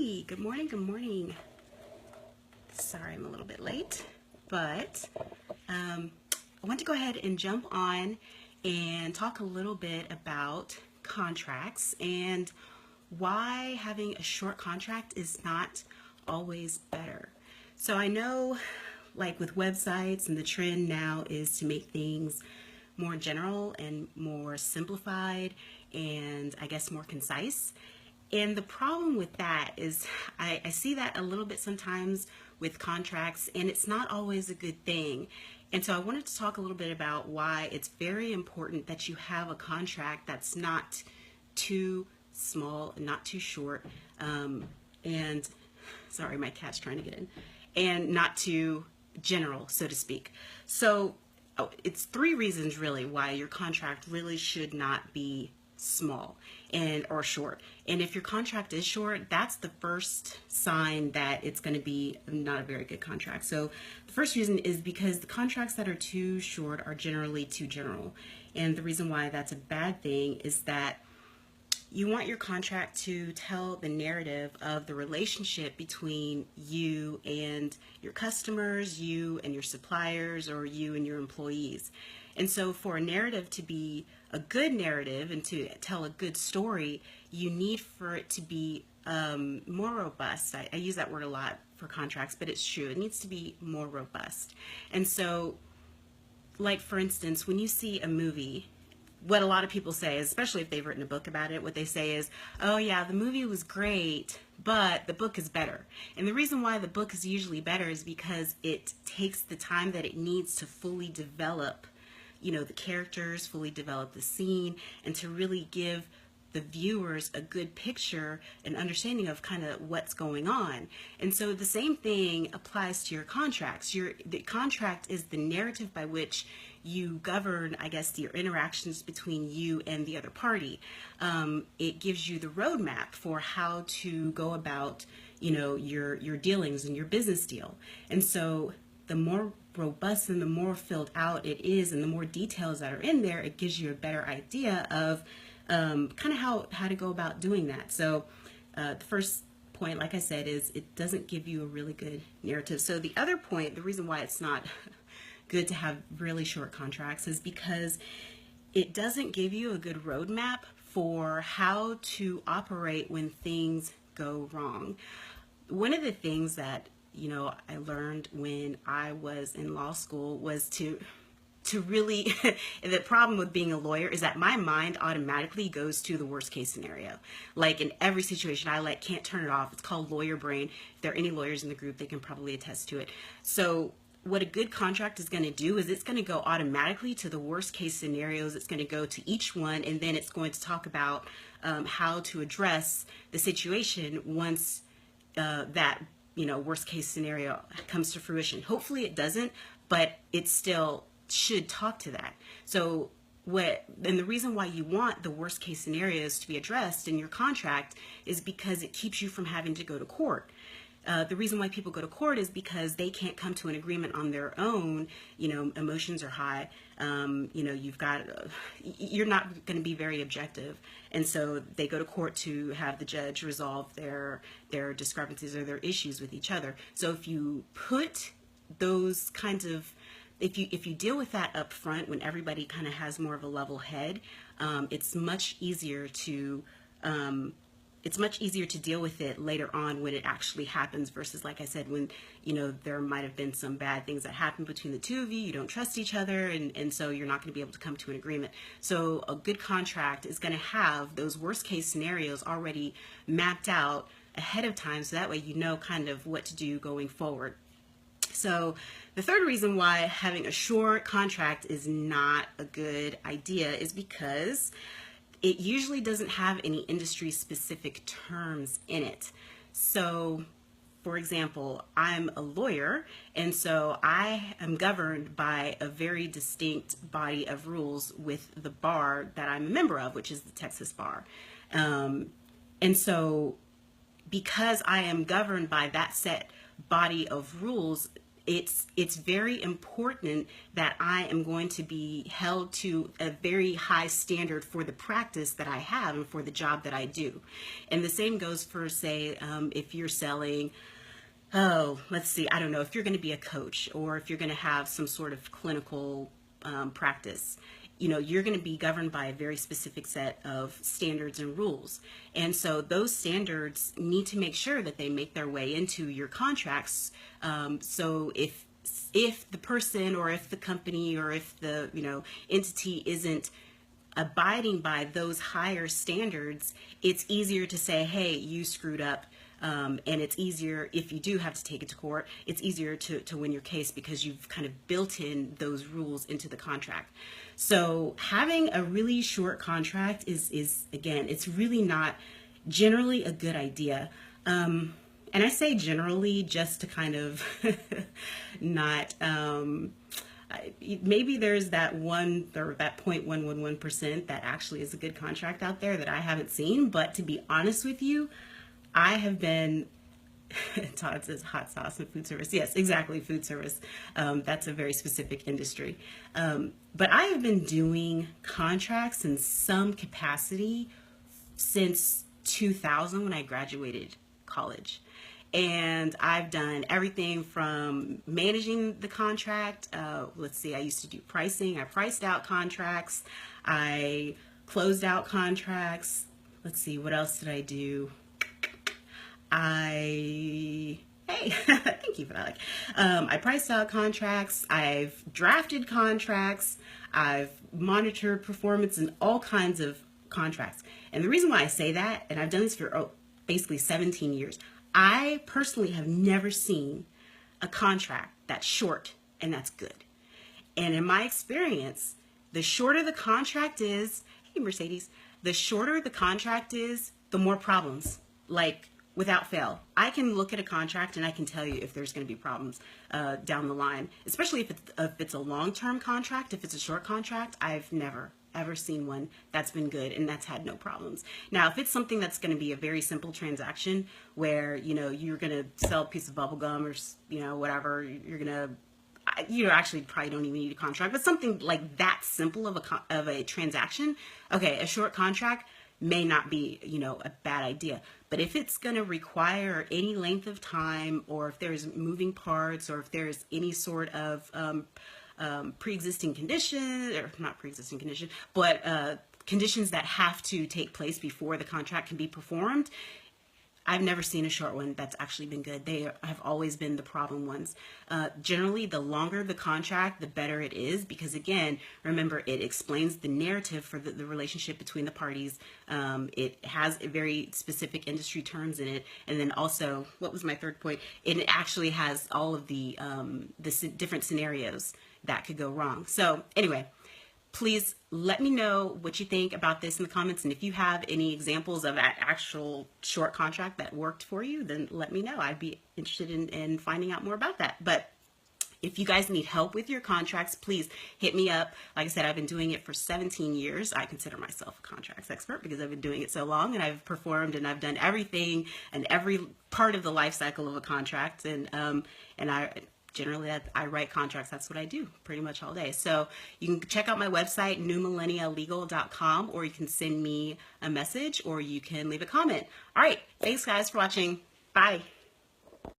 Hey, good morning, good morning. Sorry I'm a little bit late, but I want to go ahead and jump on and talk a little bit about contracts and why having a short contract is not always better. So I know, like with websites, and the trend now is to make things more general and more simplified and I guess more concise. And the problem with that is I see that a little bit sometimes with contracts, and it's not always a good thing. And so I wanted to talk a little bit about why it's very important that you have a contract that's not too small, not too short, and sorry, my cat's trying to get in, and not too general, so to speak. So it's three reasons really why your contract really should not be small and or short. And if your contract is short, that's the first sign that it's going to be not a very good contract. So the first reason is because the contracts that are too short are generally too general. And the reason why that's a bad thing is that you want your contract to tell the narrative of the relationship between you and your customers, you and your suppliers, or you and your employees. And so for a narrative to be a good narrative and to tell a good story, you need for it to be more robust. I use that word a lot for contracts, but it's true. It needs to be more robust. And so, like for instance, when you see a movie, what a lot of people say, especially if they've written a book about it, what they say is, oh yeah, the movie was great, but the book is better. And the reason why the book is usually better is because it takes the time that it needs to fully develop, the characters, fully develop the scene, and to really give the viewers a good picture and understanding of kind of what's going on. And so the same thing applies to your contracts. The contract is the narrative by which you govern, I guess, your interactions between you and the other party. It gives you the roadmap for how to go about, your dealings and your business deal. And so the more robust and the more filled out it is and the more details that are in there, it gives you a better idea of kind of how to go about doing that. So the first point, like I said, is it doesn't give you a really good narrative. So the other point, the reason why it's not good to have really short contracts is because it doesn't give you a good roadmap for how to operate when things go wrong. One of the things that I learned when I was in law school was to really, the problem with being a lawyer is that my mind automatically goes to the worst case scenario. Like in every situation, I can't turn it off. It's called lawyer brain. If there are any lawyers in the group, they can probably attest to it. So what a good contract is going to do is it's going to go automatically to the worst case scenarios. It's going to go to each one, and then it's going to talk about how to address the situation once that worst case scenario comes to fruition. Hopefully it doesn't, but it still should talk to that. So and the reason why you want the worst case scenarios to be addressed in your contract is because it keeps you from having to go to court. The reason why people go to court is because they can't come to an agreement on their own. Emotions are high. You're not going to be very objective. And so they go to court to have the judge resolve their discrepancies or their issues with each other. So if you put those kinds of, if you deal with that up front when everybody kind of has more of a level head, it's much easier to deal with it later on when it actually happens versus, like I said, when, there might have been some bad things that happened between the two of you. You don't trust each other, and so you're not going to be able to come to an agreement. So a good contract is going to have those worst case scenarios already mapped out ahead of time, so that way you know kind of what to do going forward. So the third reason why having a short contract is not a good idea is because it usually doesn't have any industry-specific terms in it. So, for example, I'm a lawyer, and so I am governed by a very distinct body of rules with the bar that I'm a member of, which is the Texas Bar. And so because I am governed by that set body of rules, it's very important that I am going to be held to a very high standard for the practice that I have and for the job that I do. And the same goes for, say, if you're selling, let's see, I don't know, if you're going to be a coach or if you're going to have some sort of clinical practice. You're going to be governed by a very specific set of standards and rules. And so those standards need to make sure that they make their way into your contracts. So if the person or if the company or if the, entity isn't abiding by those higher standards, it's easier to say, hey, you screwed up. And it's easier, if you do have to take it to court, it's easier to win your case because you've kind of built in those rules into the contract. So having a really short contract is again, it's really not generally a good idea. And I say generally just to kind of not, maybe there's that 0.111% that actually is a good contract out there that I haven't seen, but to be honest with you, I have been, Todd says hot sauce and food service. Yes, exactly, food service. That's a very specific industry. But I have been doing contracts in some capacity since 2000 when I graduated college. And I've done everything from managing the contract. Let's see, I used to do pricing. I priced out contracts. I closed out contracts. Let's see, what else did I do? Thank you for that. I priced out contracts. I've drafted contracts. I've monitored performance in all kinds of contracts. And the reason why I say that, and I've done this for basically 17 years, I personally have never seen a contract that's short and that's good. And in my experience, the shorter the contract is, hey Mercedes, the shorter the contract is, the more problems. Like, without fail, I can look at a contract and I can tell you if there's going to be problems down the line, especially if it's a long-term contract. If it's a short contract, I've never ever seen one that's been good and that's had no problems. Now, if it's something that's going to be a very simple transaction where, you're going to sell a piece of bubble gum or, whatever, you're going to, actually probably don't even need a contract, but something like that simple of a transaction, okay, a short contract may not be, a bad idea. But if it's going to require any length of time, or if there's moving parts, or if there's any sort of pre-existing condition, or not pre-existing condition, but conditions that have to take place before the contract can be performed, I've never seen a short one that's actually been good. They have always been the problem ones. Generally, the longer the contract, the better it is, because again, remember, it explains the narrative for the relationship between the parties. It has a very specific industry terms in it. And then also, what was my third point? It actually has all of the different scenarios that could go wrong. So anyway, please let me know what you think about this in the comments. And if you have any examples of that actual short contract that worked for you, then let me know. I'd be interested in finding out more about that. But if you guys need help with your contracts, please hit me up. Like I said, I've been doing it for 17 years. I consider myself a contracts expert because I've been doing it so long, and I've performed and I've done everything and every part of the life cycle of a contract. And generally, I write contracts. That's what I do pretty much all day. So you can check out my website, newmillennialegal.com, or you can send me a message, or you can leave a comment. All right. Thanks, guys, for watching. Bye.